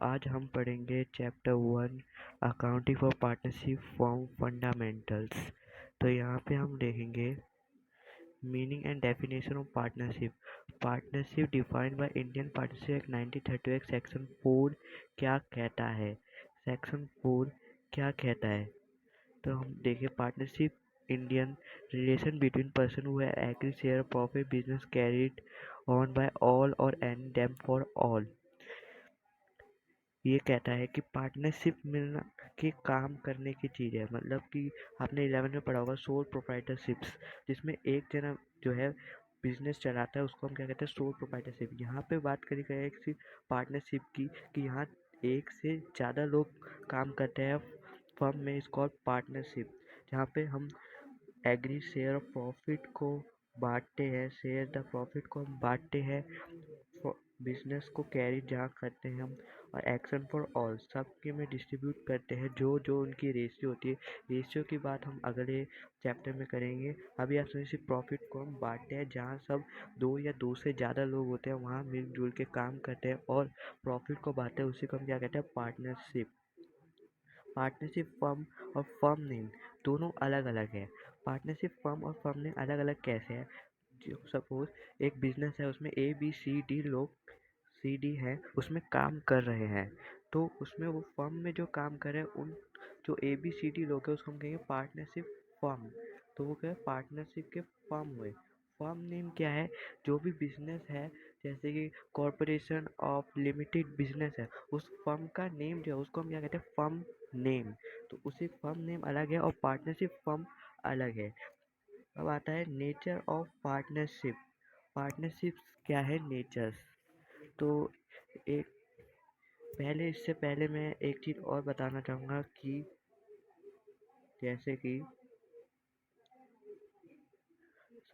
आज हम पढ़ेंगे chapter 1 accounting for partnership form fundamentals. तो यहाँ पे हम देखेंगे meaning and definition of partnership. Partnership defined by Indian partnership act 1938 section 4 क्या कहता है। सेक्शन 4 क्या कहता है, तो हम देखें partnership Indian relation between person who agree share profit business carried on by all or any them for all. ये कहता है कि पार्टनरशिप मिलना के काम करने की चीज़ है, मतलब कि आपने 11 में पढ़ा होगा सोल प्रोप्राइटरशिप्स, जिसमें एक जना जो है बिजनेस चलाता है उसको हम क्या कहते हैं, सोल प्रोप्राइटरशिप। यहाँ पे बात करी गई है कि पार्टनरशिप की कि यहाँ एक से ज़्यादा लोग काम करते हैं फर्म में, इसको पार्टनरशिप। जहाँ पे हम एग्री शेयर ऑफ प्रॉफिट को बांटते हैं, शेयर द प्रॉफिट को हम बांटते हैं, बिजनेस को कैरी जहाँ करते हैं हम, और एक्शन फॉर ऑल सबके में डिस्ट्रीब्यूट करते हैं जो जो उनकी रेशियो होती है। रेशियो की बात हम अगले चैप्टर में करेंगे। अभी आप समझिए प्रॉफिट को हम बांटते हैं जहाँ सब दो या दो से ज़्यादा लोग होते हैं वहाँ मिलजुल के काम करते हैं और प्रॉफिट को बांटते हैं, उसी को हम क्या कहते हैं, पार्टनरशिप। पार्टनरशिप फर्म और फर्म नेम दोनों अलग अलग है। पार्टनरशिप फर्म और फर्म नेम अलग अलग कैसे है, जो सपोज एक बिजनेस है उसमें ए बी सी डी लोग, सी डी है उसमें काम कर रहे हैं, तो उसमें वो फर्म में जो काम कर रहे हैं उन जो ए बी सी डी लोग हैं उसको हम कहेंगे पार्टनरशिप फर्म। तो वो क्या है, पार्टनरशिप के फर्म हुए। फर्म नेम क्या है, जो भी बिजनेस है जैसे कि कॉरपोरेशन ऑफ लिमिटेड बिजनेस है, उस फर्म का नेम जो है उसको हम क्या कहते हैं, फर्म नेम। तो उसी फर्म नेम अलग है और पार्टनरशिप फर्म अलग है। अब आता है नेचर ऑफ पार्टनरशिप। पार्टनरशिप क्या है, नेचर्स। तो एक इससे पहले मैं एक चीज़ और बताना चाहूँगा कि जैसे कि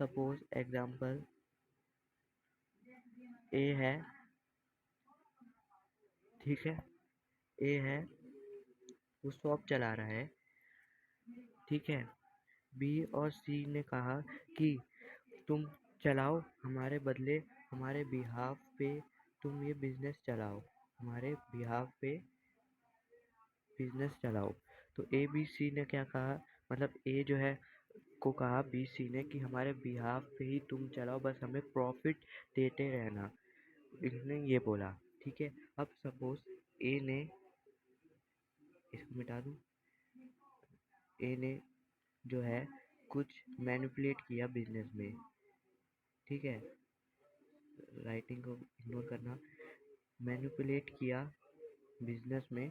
सपोज एग्जांपल ए है, ठीक है, ए है वो शॉप चला रहा है, ठीक है। बी और सी ने कहा कि तुम चलाओ हमारे बदले, हमारे बिहाफ पे तुम ये बिजनेस चलाओ, हमारे बिहाफ पे बिजनेस चलाओ। तो ए बी सी ने क्या कहा, मतलब ए जो है को कहा बी सी ने कि हमारे बिहाफ पे ही तुम चलाओ, बस हमें प्रॉफिट देते रहना, इसने ये बोला, ठीक है। अब सपोज ए ने, इसको मिटा दूँ, ए ने जो है कुछ मैनिपुलेट किया बिजनेस में, ठीक है, राइटिंग को इग्नोर करना, मैनिपुलेट किया बिजनेस में,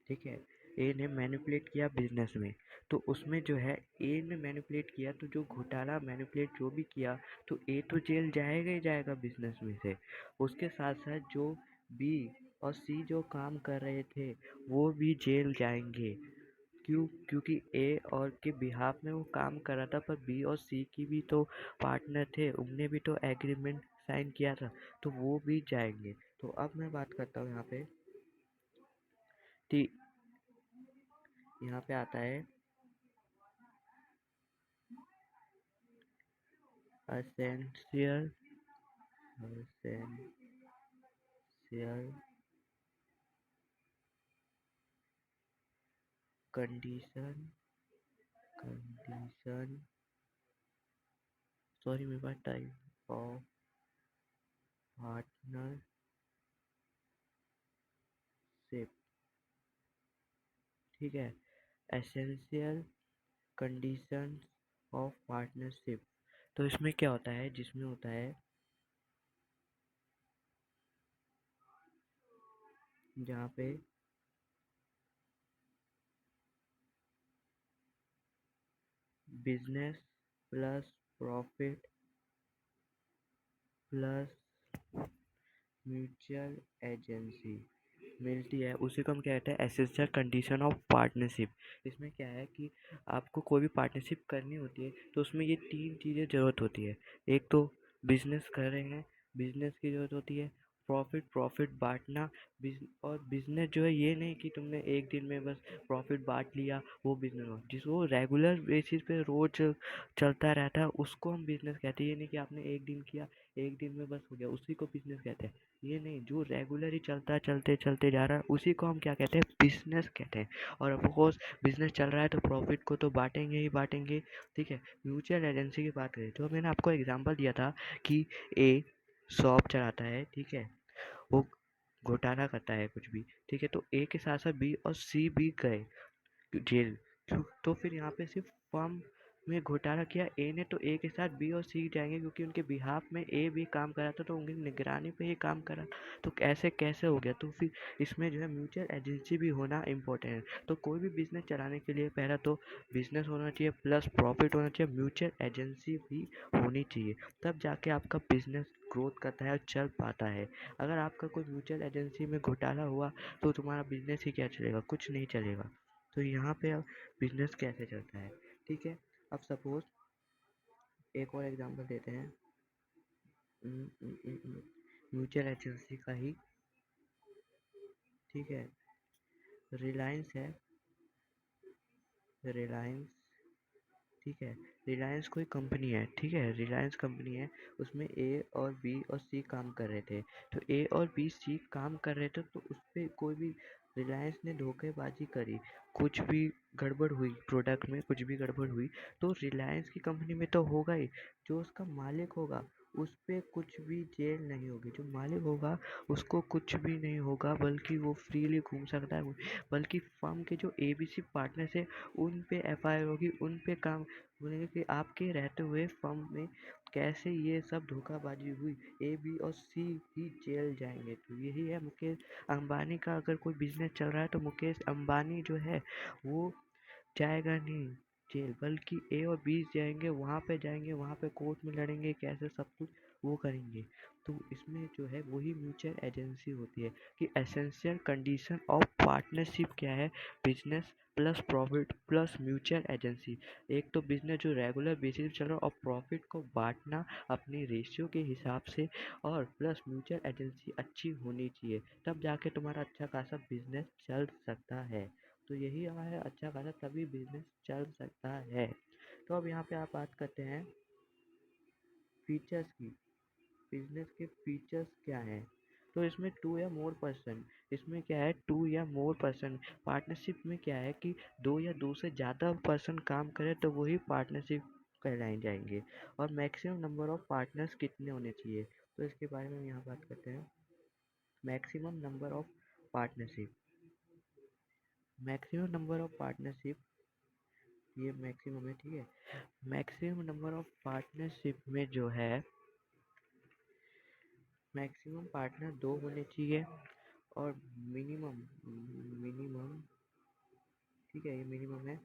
ठीक है। ए ने मैनिपुलेट किया बिजनेस में, तो उसमें जो है ए ने मैनिपुलेट किया, तो जो घोटाला मैनिपुलेट जो भी किया, तो ए तो जेल जाएगा ही जाएगा बिजनेस में से। उसके साथ साथ जो बी और सी जो काम कर रहे थे वो भी जेल जाएंगे। क्यों? क्योंकि ए और के बिहाफ में वो काम कर रहा था, पर बी और सी की भी तो पार्टनर थे, उनने भी तो एग्रीमेंट साइन किया था, तो वो भी जाएंगे। तो अब मैं बात करता हूँ यहाँ पे, ठीक, यहाँ पे आता है एसेंशियल कंडीशन कंडीशन सॉरी मेरे पास टाइप ऑफ पार्टनरशिप, ठीक है। एसेंशियल कंडीशन ऑफ पार्टनरशिप, तो इसमें क्या होता है, जिसमें होता है जहाँ पे business plus profit plus mutual agency मिलती है, उसी को हम क्या कहते हैं, एसेंशियल कंडीशन ऑफ पार्टनरशिप। इसमें क्या है कि आपको कोई भी पार्टनरशिप करनी होती है तो उसमें ये तीन चीज़ें ज़रूरत होती है। एक तो बिजनेस कर रहे हैं, बिजनेस की ज़रूरत होती है, प्रॉफिट प्रॉफिट बाँटना। और बिज़नेस जो है ये नहीं कि तुमने एक दिन में बस प्रॉफिट बाँट लिया वो बिज़नेस हो, जिसको रेगुलर बेसिस पे रोज़ चलता रहता है उसको हम बिज़नेस कहते हैं। ये नहीं कि आपने एक दिन किया, एक दिन में बस हो गया, उसी को बिज़नेस कहते हैं। ये नहीं, जो रेगुलर ही चलता चलते चलते जा रहा है उसी को हम क्या कहते हैं, बिज़नेस कहते हैं। और ऑफ कोर्स बिज़नेस चल रहा है तो प्रॉफिट को तो बाँटेंगे ही बाँटेंगे, ठीक है। म्यूचुअल एजेंसी की बात करें तो मैंने आपको एग्जांपल दिया था कि ए शॉप चलाता है, ठीक है, वो घोटाला करता है कुछ भी, ठीक है, तो ए के साथ साथ बी और सी भी गए जेल। क्यों? तो फिर यहाँ पे सिर्फ फर्म में घोटाला किया ए ने, तो ए के साथ बी और सी जाएंगे क्योंकि उनके बिहाफ में ए भी काम करा था, तो उनकी निगरानी पे ही काम करा। तो ऐसे कैसे हो गया? तो फिर इसमें जो है म्यूचुअल एजेंसी भी होना इम्पोर्टेंट है। तो कोई भी बिजनेस चलाने के लिए पहला तो बिजनेस होना चाहिए प्लस प्रॉफिट होना चाहिए, म्यूचुअल एजेंसी भी होनी चाहिए, तब जाके आपका बिजनेस ग्रोथ करता है और चल पाता है। अगर आपका कोई म्यूचुअल एजेंसी में घोटाला हुआ तो तुम्हारा बिजनेस ही क्या चलेगा, कुछ नहीं चलेगा। तो यहाँ पे अब बिजनेस कैसे चलता है, ठीक है। अब सपोज एक और एग्जांपल देते हैं म्यूचुअल एजेंसी का ही, ठीक है। रिलायंस है, रिलायंस, ठीक है। रिलायंस कोई कंपनी है, ठीक है, रिलायंस कंपनी है, उसमें ए और बी और सी काम कर रहे थे। तो ए और बी सी काम कर रहे थे तो उस पर कोई भी रिलायंस ने धोखेबाजी करी, कुछ भी गड़बड़ हुई प्रोडक्ट में, कुछ भी गड़बड़ हुई, तो रिलायंस की कंपनी में तो होगा ही, जो उसका मालिक होगा उस पे कुछ भी जेल नहीं होगी। जो मालिक होगा उसको कुछ भी नहीं होगा, बल्कि वो फ्रीली घूम सकता है। बल्कि फर्म के जो एबीसी पार्टनर्स है उन पे एफआईआर होगी, उन पे काम बोलेंगे कि आपके रहते हुए फर्म में कैसे ये सब धोखाबाजी हुई, ए बी और सी ही जेल जाएंगे। तो यही है मुकेश अंबानी का, अगर कोई बिजनेस चल रहा है तो मुकेश अंबानी जो है वो जाएगा नहीं जेल, बल्कि ए और बी जाएंगे, वहाँ पे जाएंगे, वहाँ पे कोर्ट में लड़ेंगे, कैसे सब कुछ वो करेंगे। तो इसमें जो है वही म्यूचुअल एजेंसी होती है कि एसेंशियल कंडीशन ऑफ पार्टनरशिप क्या है, business plus profit plus mutual agency. एक तो बिजनेस जो रेगुलर बेसिस चल रहा है और प्रॉफिट को बांटना अपनी रेशियो के हिसाब से, और प्लस म्यूचुअल एजेंसी अच्छी होनी चाहिए, तब जाके तुम्हारा अच्छा खासा बिजनेस चल सकता है। तो यही हमारा अच्छा खासा तभी बिजनेस चल सकता है। तो अब यहाँ पे आप बात करते हैं फीचर्स की, बिजनेस के फीचर्स क्या हैं। तो इसमें टू या मोर पर्सन, इसमें क्या है, टू या मोर पर्सन पार्टनरशिप में क्या है कि दो या दो से ज़्यादा पर्सन काम करें तो वही पार्टनरशिप कहलाए जाएंगे। और मैक्सिमम नंबर ऑफ पार्टनर्स कितने होने चाहिए, तो इसके बारे में हम यहाँ बात करते हैं। Maximum number of partnership, maximum number of partnership, ये मैक्सिमम है, ठीक है। मैक्सिमम नंबर ऑफ पार्टनरशिप में जो है मैक्सिमम पार्टनर दो होने चाहिए, और मिनिमम मिनिमम, ठीक है, ये मिनिमम है,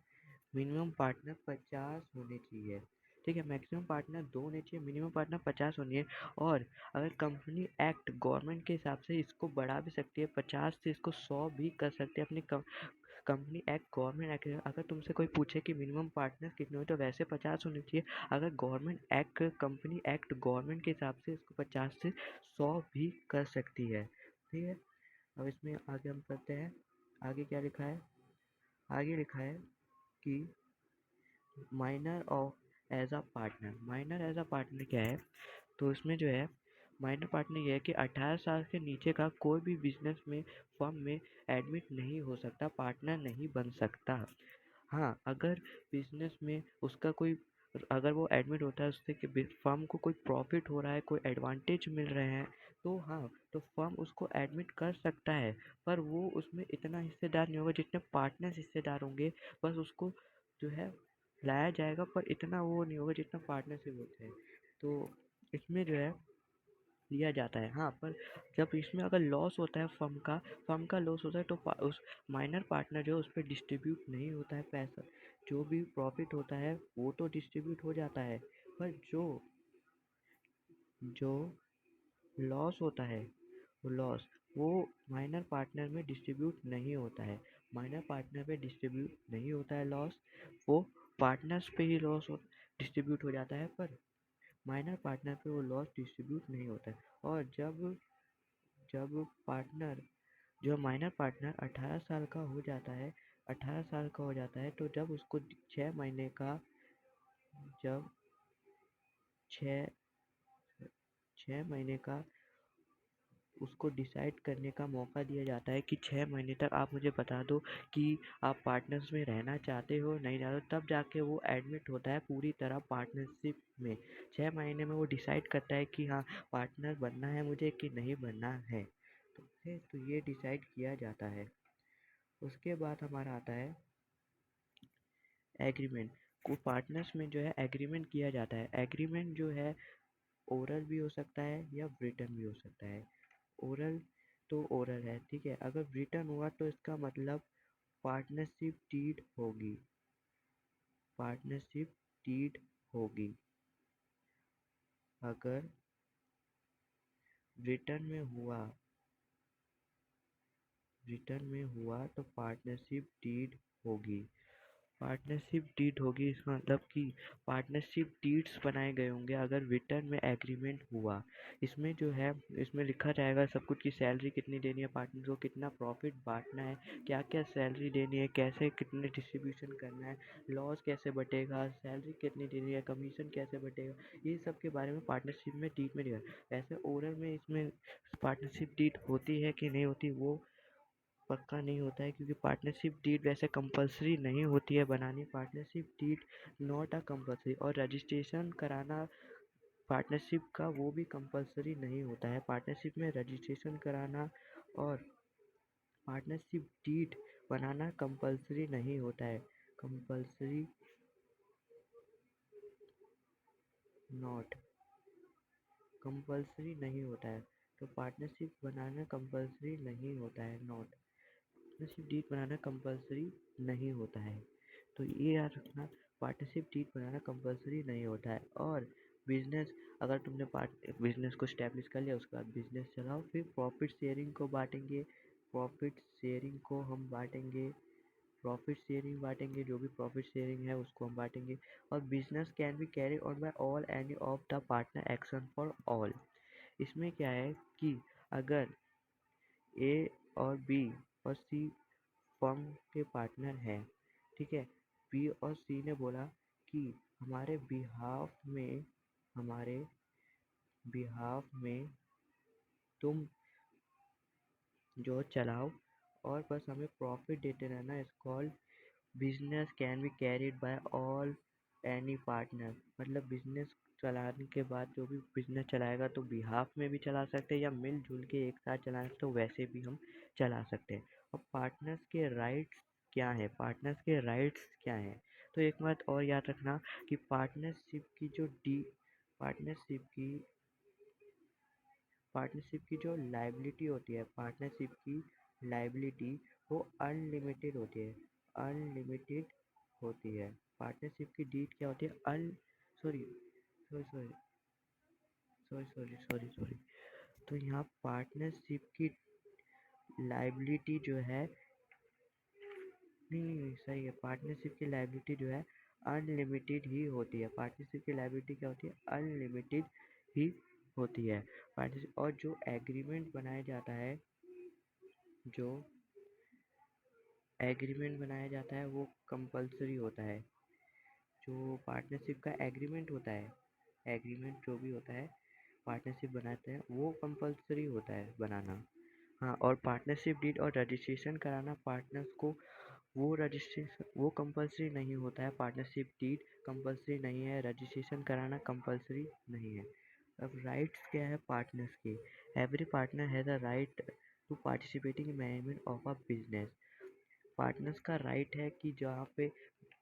मिनिमम पार्टनर 50 होने चाहिए, ठीक है। मैक्सिमम पार्टनर दो होने चाहिए, मिनिमम पार्टनर 50 होनी है। और अगर कंपनी एक्ट गवर्नमेंट के हिसाब से इसको बढ़ा भी सकती है, 50 से इसको 100 भी कर सकते हैं अपनी कंपनी एक्ट, गवर्नमेंट एक्ट। अगर तुमसे कोई पूछे कि मिनिमम पार्टनर कितने हो तो वैसे 50 होने चाहिए। अगर government act, company act government के हिसाब से इसको 50 से 100 भी कर सकती है, ठीक है। अब इसमें आगे हम करते हैं, आगे क्या लिखा है, आगे लिखा है कि minor of age a partner, minor age a partner क्या है, तो इसमें जो है माइनर पार्टनर ये है कि 18 साल के नीचे का कोई भी बिजनेस में फर्म में एडमिट नहीं हो सकता, पार्टनर नहीं बन सकता। हाँ, अगर बिजनेस में उसका कोई, अगर वो एडमिट होता है उससे कि फर्म को कोई प्रॉफिट हो रहा है, कोई एडवांटेज मिल रहे हैं, तो हाँ, तो फर्म उसको एडमिट कर सकता है, पर वो उसमें इतना हिस्सेदार नहीं होगा जितने पार्टनर्स हिस्सेदार होंगे। बस उसको जो है लाया जाएगा, पर इतना वो नहीं होगा जितना पार्टनरशिप होते हैं। तो इसमें जो है लिया जाता है। हाँ, पर जब इसमें अगर लॉस होता है, फर्म का लॉस होता है, तो उस माइनर पार्टनर जो है उस पर डिस्ट्रीब्यूट नहीं होता है पैसा। जो भी प्रॉफिट होता है वो तो डिस्ट्रीब्यूट हो जाता है, पर जो जो लॉस होता है, वो लॉस वो माइनर पार्टनर में डिस्ट्रीब्यूट नहीं होता है। माइनर पार्टनर पे डिस्ट्रीब्यूट नहीं होता है लॉस, वो पार्टनर्स पे ही लॉस डिस्ट्रीब्यूट हो जाता है, पर माइनर पार्टनर पे वो लॉस डिस्ट्रीब्यूट नहीं होता है। और जब जब पार्टनर जो माइनर पार्टनर 18 साल का हो जाता है, 18 साल का हो जाता है, तो जब उसको 6 महीने का जब 6 6 महीने का उसको डिसाइड करने का मौका दिया जाता है कि 6 महीने तक आप मुझे बता दो कि आप पार्टनर्स में रहना चाहते हो नहीं चाहते हो, तब जाके वो एडमिट होता है पूरी तरह पार्टनरशिप में। 6 महीने में वो डिसाइड करता है कि हाँ पार्टनर बनना है मुझे कि नहीं बनना है। तो ये डिसाइड किया जाता है। उसके बाद हमारा आता है एग्रीमेंट। को पार्टनर्स में जो है एग्रीमेंट किया जाता है। एग्रीमेंट जो है ओरल भी हो सकता है या रिटन भी हो सकता है। ओरल तो ओरल है, ठीक है। अगर रिटन हुआ तो इसका मतलब पार्टनरशिप डीड होगी, पार्टनरशिप डीड होगी। अगर रिटन में हुआ, रिटन में हुआ तो पार्टनरशिप डीड होगी। पार्टनरशिप डीड होगी इसका मतलब कि पार्टनरशिप डीड्स बनाए गए होंगे अगर रिटर्न में एग्रीमेंट हुआ। इसमें जो है इसमें लिखा जाएगा सब कुछ की सैलरी कितनी देनी है पार्टनर को, कितना प्रॉफिट बांटना है, क्या क्या सैलरी देनी है, कैसे कितने डिस्ट्रीब्यूशन करना है, लॉस कैसे बटेगा, सैलरी कितनी देनी है, कमीशन कैसे बटेगा, ये सब के बारे में पार्टनरशिप में डीड में लिखा। ऐसे ओरल में इसमें पार्टनरशिप डीड होती है कि नहीं होती वो पक्का नहीं होता है, क्योंकि पार्टनरशिप डीड वैसे कंपलसरी नहीं होती है बनानी। Partnership did not a compulsory. और रजिस्ट्रेशन कराना पार्टनरशिप का वो भी कंपलसरी नहीं होता है। पार्टनरशिप में रजिस्ट्रेशन कराना और पार्टनरशिप डीड बनाना कंपलसरी नहीं होता है। कंपलसरी नॉट, कंपलसरी नहीं होता है। तो पार्टनरशिप बनाना कंपलसरी नहीं होता है, नॉट। पार्टनरशिप डीड बनाना कंपलसरी नहीं होता है, तो ये याद रखना। पार्टनरशिप डीड बनाना कंपलसरी नहीं होता है। और बिजनेस, अगर तुमने बिजनेस को स्टैब्लिश कर लिया उसके बाद बिजनेस चलाओ, फिर प्रॉफिट शेयरिंग को बांटेंगे। प्रॉफिट शेयरिंग को हम बांटेंगे, प्रॉफिट शेयरिंग बांटेंगे, जो भी प्रॉफिट शेयरिंग है उसको हम बांटेंगे। और business can be carry on by all any of the partner action for all. इसमें क्या है कि अगर ए और बी और सी फर्म के पार्टनर हैं, ठीक है। बी और सी ने बोला कि हमारे हमारे बिहाफ में तुम जो चलाओ और बस हमें प्रॉफिट देते रहना। It's called business can be carried by all any partner. मतलब बिजनेस चलाने के बाद जो भी बिजनेस चलाएगा तो बिहाफ में भी चला सकते हैं या मिलजुल के एक साथ चलाएं तो वैसे भी हम चला सकते हैं। और पार्टनर्स के राइट्स क्या है, पार्टनर्स के राइट्स क्या है, तो एक बात और याद रखना कि पार्टनरशिप की जो डी पार्टनरशिप की पार्टनरशिप की जो लाइबिलिटी होती है, पार्टनरशिप की लाइबिलिटी वो अनलिमिटेड होती है, अनलिमिटेड होती है। पार्टनरशिप की डीड क्या होती है, um sorry sorry sorry sorry sorry sorry sorry तो यहाँ पार्टनरशिप की लाइबिलिटी जो है, नहीं सही है, पार्टनरशिप की लाइबिलिटी जो है अनलिमिटेड ही होती है। पार्टनरशिप की लाइबिलिटी क्या होती है, अनलिमिटेड ही होती है। पार्टनरशिप और जो एग्रीमेंट बनाया जाता है, जो एग्रीमेंट बनाया जाता है वो कंपलसरी होता है। जो पार्टनरशिप का एग्रीमेंट होता है, एग्रीमेंट जो भी होता है पार्टनरशिप बनाते हैं वो कंपलसरी होता है बनाना। हाँ, और पार्टनरशिप डीड और रजिस्ट्रेशन कराना पार्टनर्स को, वो रजिस्ट्रेशन वो कंपलसरी नहीं होता है। पार्टनरशिप डीड कंपलसरी नहीं है, रजिस्ट्रेशन कराना कंपलसरी नहीं है। अब राइट्स क्या है पार्टनर्स के, every partner has a right to participating in management of a business. Partners का राइट है कि जहाँ पे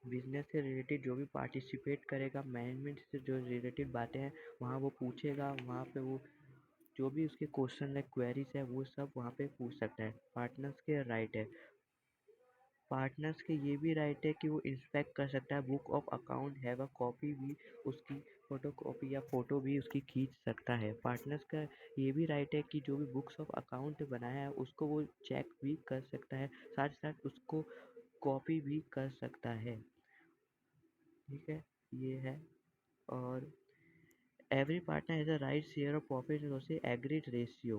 बिजनेस से रिलेटेड जो भी पार्टिसिपेट करेगा, मैनेजमेंट से जो रिलेटेड बातें हैं वहाँ वो पूछेगा, वहाँ पे वो जो भी उसके क्वेश्चन है, क्वेरीज है, वो सब वहाँ पे पूछ सकता है। पार्टनर्स के राइट है। पार्टनर्स के ये भी राइट है कि वो इंस्पेक्ट कर सकता है, book of account have a copy भी उसकी फोटो कॉपी या फोटो भी उसकी खींच सकता है। पार्टनर्स का ये भी राइट है कि जो भी बुक्स ऑफ अकाउंट बनाया है उसको वो चेक भी कर सकता है, साथ साथ उसको कॉपी भी कर सकता है, ठीक है। ये है। और every partner has a right share of profit in agreed ratio.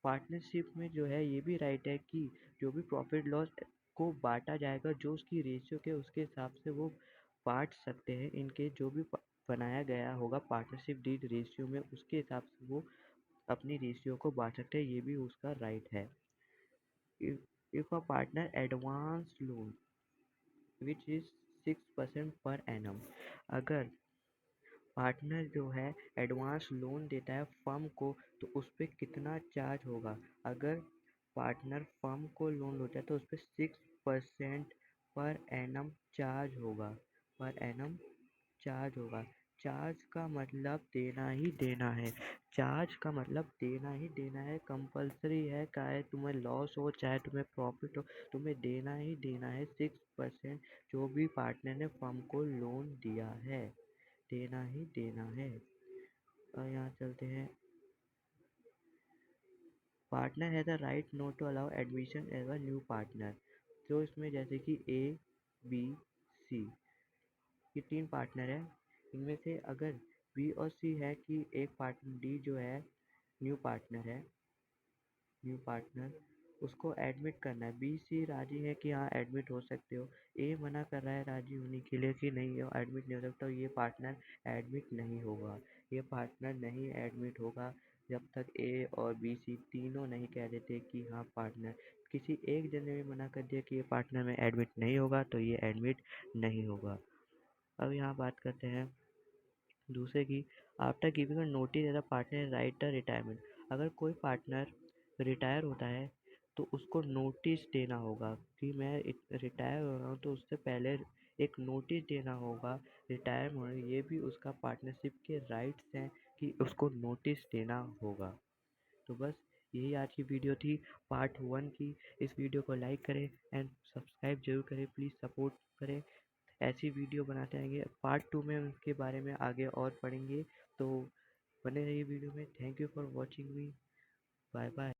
Partnership में जो है ये भी राइट है कि जो भी प्रॉफिट लॉस को बांटा जाएगा, जो उसकी रेशियो के उसके हिसाब से वो बांट सकते हैं। इनके जो भी बनाया गया होगा पार्टनरशिप डीड रेशियो में, उसके हिसाब से वो अपनी रेशियो को बांट सकते हैं, ये भी उसका राइट है। If a partner advance loan which is 6% per annum, अगर पार्टनर जो है एडवांस लोन देता है फर्म को, तो उस पे कितना चार्ज होगा? अगर पार्टनर फर्म को लोन होता है तो उस पे 6% पर एनम चार्ज होगा। पर एनम चार्ज होगा। चार्ज का मतलब देना ही देना है। चार्ज का मतलब देना ही देना है, कंपलसरी है। चाहे तुम्हें लॉस हो चाहे तुम्हें प्रॉफिट हो, तुम्हें देना ही देना है 6%, जो भी पार्टनर ने फर्म को लोन दिया है, देना ही देना है। और यहाँ चलते हैं, partner has the right not to allow admission as a new partner. तो इसमें जैसे कि ए, बी, सी, ये 3 पार्टनर है। इनमें से अगर बी और सी है कि एक पार्टनर डी जो है न्यू पार्टनर है, न्यू पार्टनर, उसको एडमिट करना है। बी सी राजी है कि हाँ एडमिट हो सकते हो। ए मना कर रहा है राजी होने के लिए कि नहीं एडमिट नहीं हो सकता, ये पार्टनर एडमिट नहीं होगा। ये पार्टनर नहीं एडमिट होगा जब तक ए और बी सी तीनों नहीं कह देते कि हाँ पार्टनर। किसी एक जने ने मना कर दिया कि ये पार्टनर में एडमिट नहीं होगा, तो ये एडमिट नहीं होगा। अब यहाँ बात करते हैं दूसरे की, after giving a notice as a partner right a retirement. अगर कोई पार्टनर रिटायर होता है तो उसको नोटिस देना होगा कि मैं रिटायर हो रहा हूँ, तो उससे पहले एक नोटिस देना होगा रिटायर होने। ये भी उसका पार्टनरशिप के राइट्स हैं कि उसको नोटिस देना होगा। तो बस यही आज की वीडियो थी, पार्ट 1 की। इस वीडियो को लाइक करें एंड सब्सक्राइब जरूर करें, प्लीज़ सपोर्ट करें। ऐसी वीडियो बनाते रहेंगे। पार्ट 2 में उनके बारे में आगे और पढ़ेंगे, तो बने रहिए वीडियो में। Thank you for watching me. Bye bye.